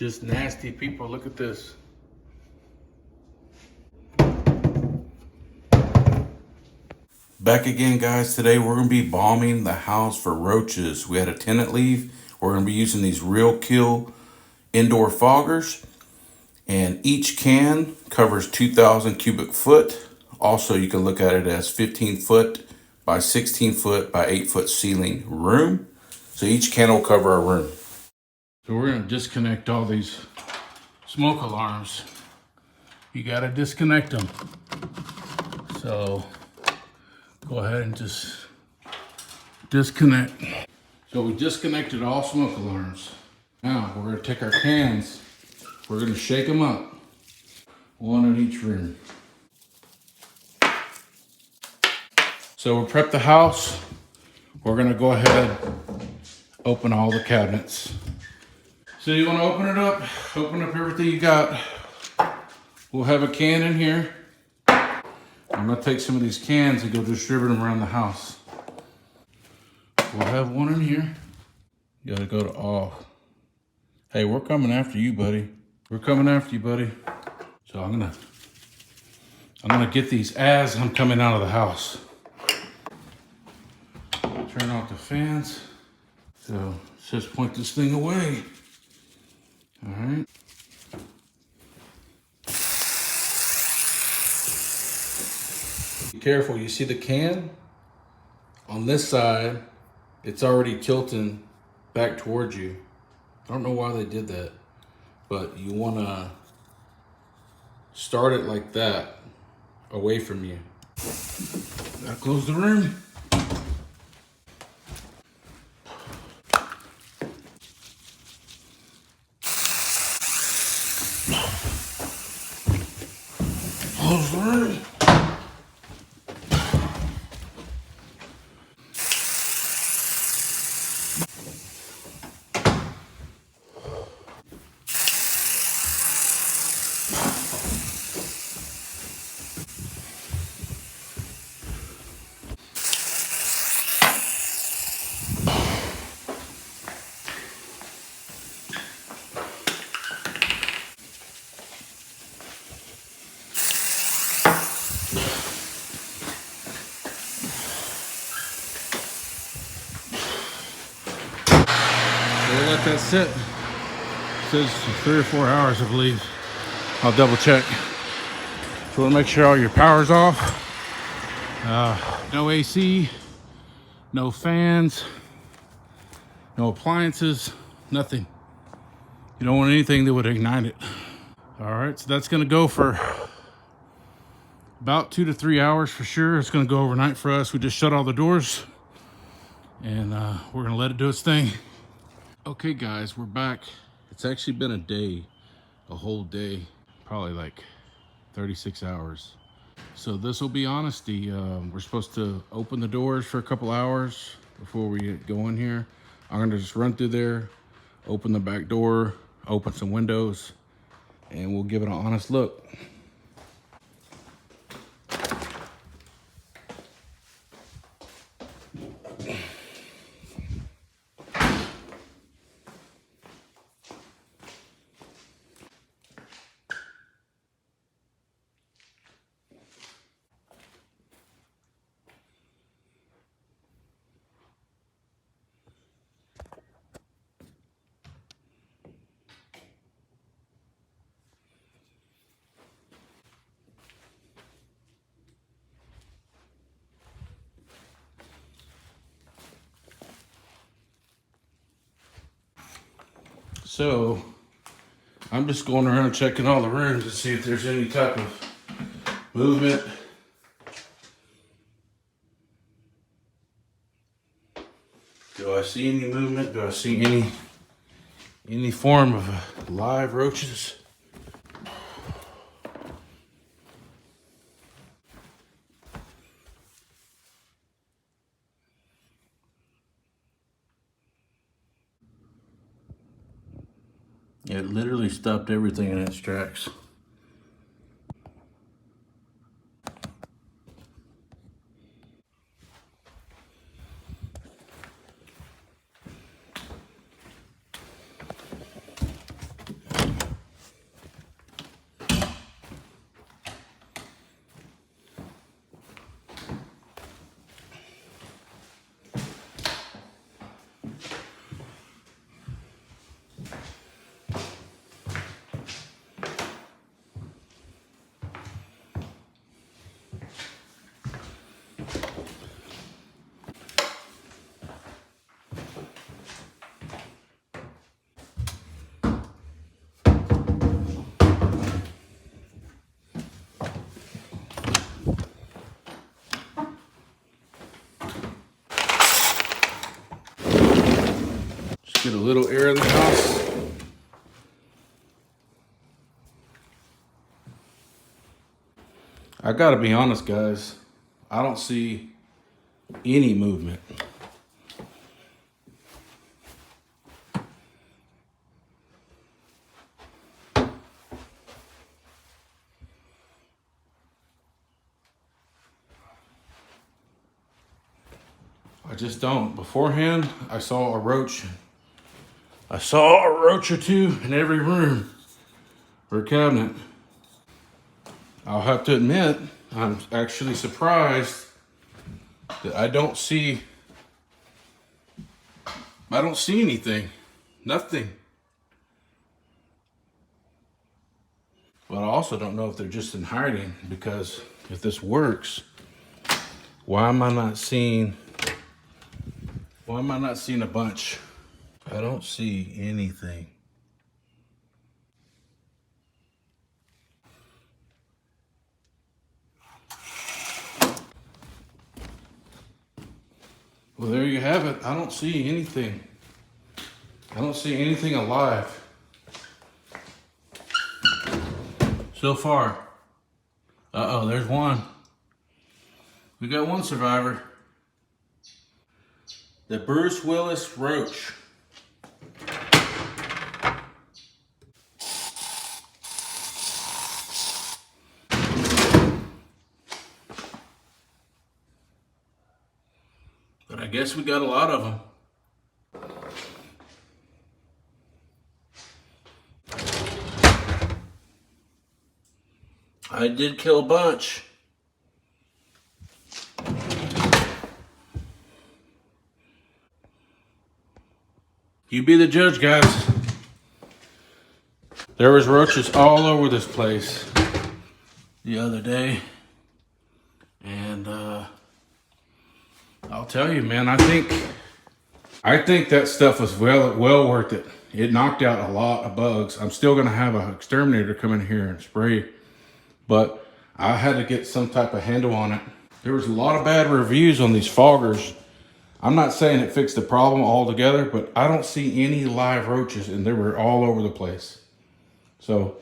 Just nasty people. Look at this. Back again, guys. Today we're going to be bombing the house for roaches. We had a tenant leave. We're going to be using these Real Kill indoor foggers. And each can covers 2,000 cubic foot. Also, you can look at it as 15 foot by 16 foot by 8 foot ceiling room. So each can will cover a room. So we're going to disconnect all these smoke alarms. You got to disconnect them. So go ahead and just disconnect. So we disconnected all smoke alarms. Now we're going to take our cans. We're going to shake them up. One in each room. So we prep the house. We're going to go ahead, open all the cabinets. So you want to open it up, open up everything you got. We'll have a can in here. I'm going to take some of these cans and go distribute them around the house. We'll have one in here. You got to go to off. Hey, we're coming after you, buddy. We're coming after you, buddy. So I'm gonna get these as I'm coming out of the house. Turn off the fans. So let's just point this thing away. All right. Be careful, you see the can? On this side, it's already tilting back towards you. I don't know why they did that, but you wanna start it like that, away from you. Gotta close the room. Close the room. We'll let that sit. It says 3 or 4 hours, I believe. I'll double check. So we'll make sure all your power's off. No AC, no fans, no appliances, nothing. You don't want anything that would ignite it. All right, so that's gonna go for about 2 to 3 hours for sure. It's gonna go overnight for us. We just shut all the doors and we're gonna let it do its thing. Okay guys, we're back. It's actually been a day, a whole day, probably like 36 hours. So this will be honesty. We're supposed to open the doors for a couple hours before we go in here. I'm gonna just run through there, open the back door, open some windows, and we'll give it an honest look. So I'm just going around checking all the rooms to see if there's any type of movement. Do I see any movement? Do I see any form of live roaches? It literally stopped everything in its tracks. Get a little air in the house. I gotta be honest, guys. I don't see any movement. I just don't. Beforehand, I saw a roach. I saw a roach or two in every room or cabinet. I'll have to admit, I'm actually surprised that I don't see anything. Nothing. But I also don't know if they're just in hiding, because if this works, why am I not seeing a bunch? I don't see anything. Well, there you have it. I don't see anything. I don't see anything alive so far. Uh-oh, there's one. We got one survivor. The Bruce Willis roach. But I guess we got a lot of them. I did kill a bunch. You be the judge, guys. There was roaches all over this place the other day. And I'll tell you, man, I think that stuff was well worth it. It knocked out a lot of bugs. I'm still gonna have an exterminator come in here and spray, but I had to get some type of handle on it. There was a lot of bad reviews on these foggers. I'm not saying it fixed the problem altogether, but I don't see any live roaches, and they were all over the place. So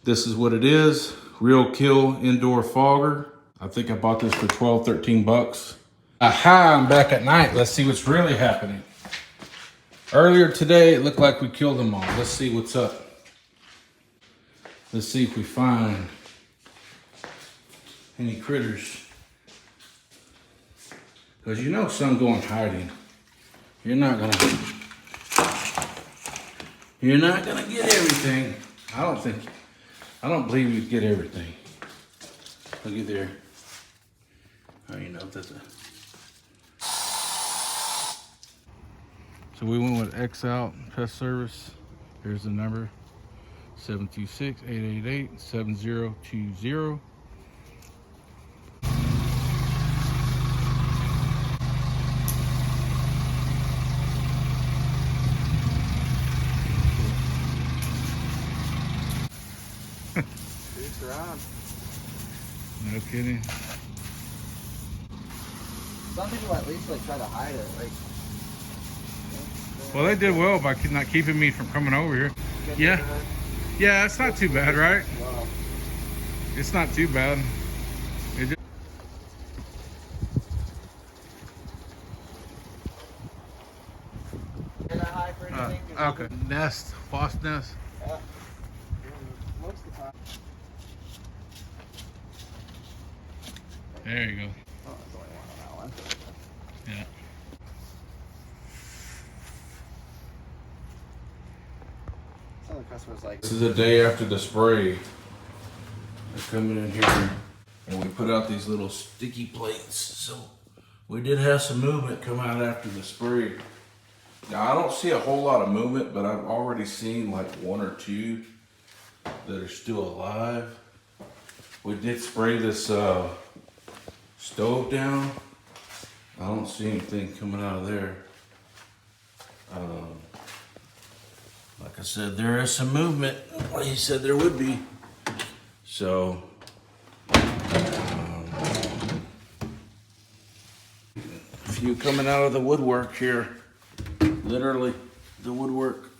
this is what it is. Real Kill indoor fogger. I think I bought this for 12, 13 bucks. Aha, I'm back at night. Let's see what's really happening. Earlier today, it looked like we killed them all. Let's see what's up. Let's see if we find any critters. Because you know some go in hiding. You're not gonna get everything. I don't believe you'd get everything. Look at there. Oh, you know if that's a... So we went with X Out Pest Service. Here's the number, 726-888-7020. No kidding. Some people at least like try to hide it. Like, well, they did well by not keeping me from coming over here. Yeah, yeah, it's not too bad, right? wow. It's not too bad. It just... You're not high for anything? Okay. Nest, wasp nest. Yeah. Most of the time. There you go. Oh, there's only one on that one. Yeah. Some of the customers like. This is the day after the spray. They're coming in here and we put out these little sticky plates. So we did have some movement come out after the spray. Now I don't see a whole lot of movement, but I've already seen like one or two that are still alive. We did spray this stove down. I don't see anything coming out of there. Like I said, there is some movement. Like he said there would be. So, a few coming out of the woodwork here. literally the woodwork.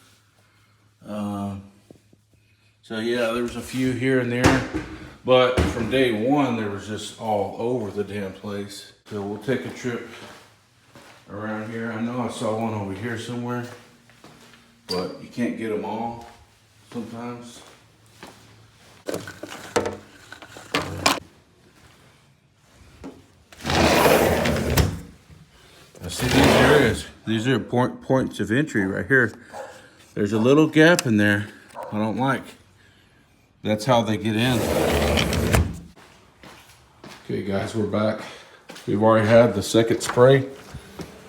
So yeah, there was a few here and there, but from day one, there was just all over the damn place. So we'll take a trip around here. I know I saw one over here somewhere, but you can't get them all sometimes. I see these areas. These are points of entry right here. There's a little gap in there I don't like. That's how they get in. Okay guys, we're back. We've already had the second spray.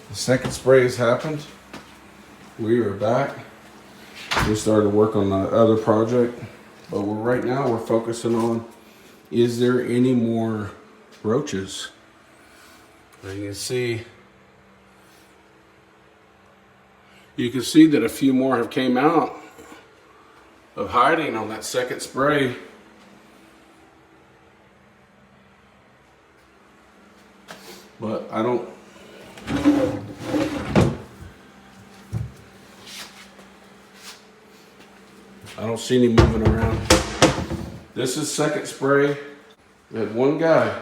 The second spray has happened. We are back. We started work on the other project, but right now we're focusing on, is there any more roaches? And you can see that a few more have came out of hiding on that second spray. But I don't see any moving around. This is second spray. We had one guy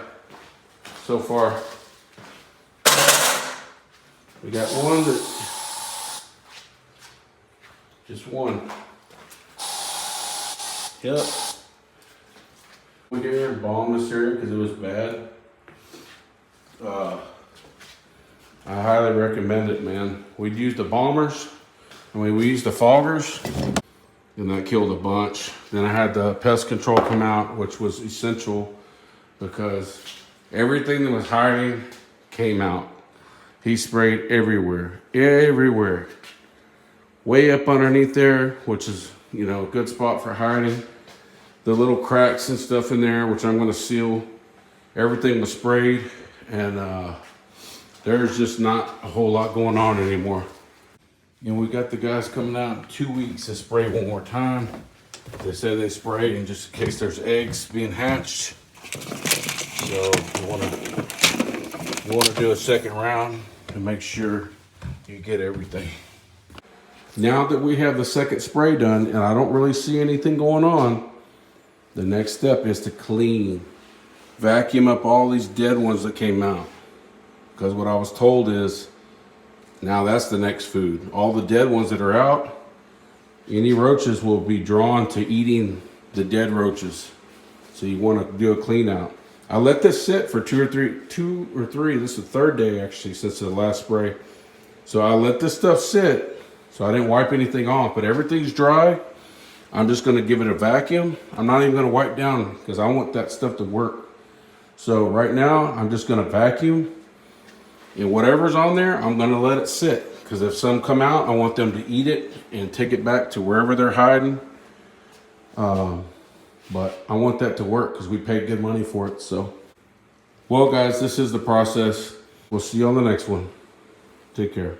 so far. We got one that, just one. Yep. We here and bomb this area because it was bad. I highly recommend it, man. We'd use the bombers, and we used the foggers, and that killed a bunch. Then I had the pest control come out, which was essential because everything that was hiding came out. He sprayed everywhere, everywhere. Way up underneath there, which is, you know, a good spot for hiding. The little cracks and stuff in there, which I'm gonna seal. Everything was sprayed, and there's just not a whole lot going on anymore. And we got the guys coming out in 2 weeks to spray one more time. They said they sprayed in just in case there's eggs being hatched. So you wanna do a second round to make sure you get everything. Now that we have the second spray done and I don't really see anything going on, the next step is to clean. Vacuum up all these dead ones that came out. Because what I was told is, now that's the next food. All the dead ones that are out, any roaches will be drawn to eating the dead roaches. So you want to do a clean out. I let this sit for two or three, this is the third day actually since the last spray. So I let this stuff sit, so I didn't wipe anything off, but everything's dry. I'm just gonna give it a vacuum. I'm not even gonna wipe down because I want that stuff to work. So right now, I'm just gonna vacuum, and whatever's on there, I'm gonna let it sit. Because if some come out, I want them to eat it and take it back to wherever they're hiding. But I want that to work because we paid good money for it, so. Well guys, this is the process. We'll see you on the next one. Take care.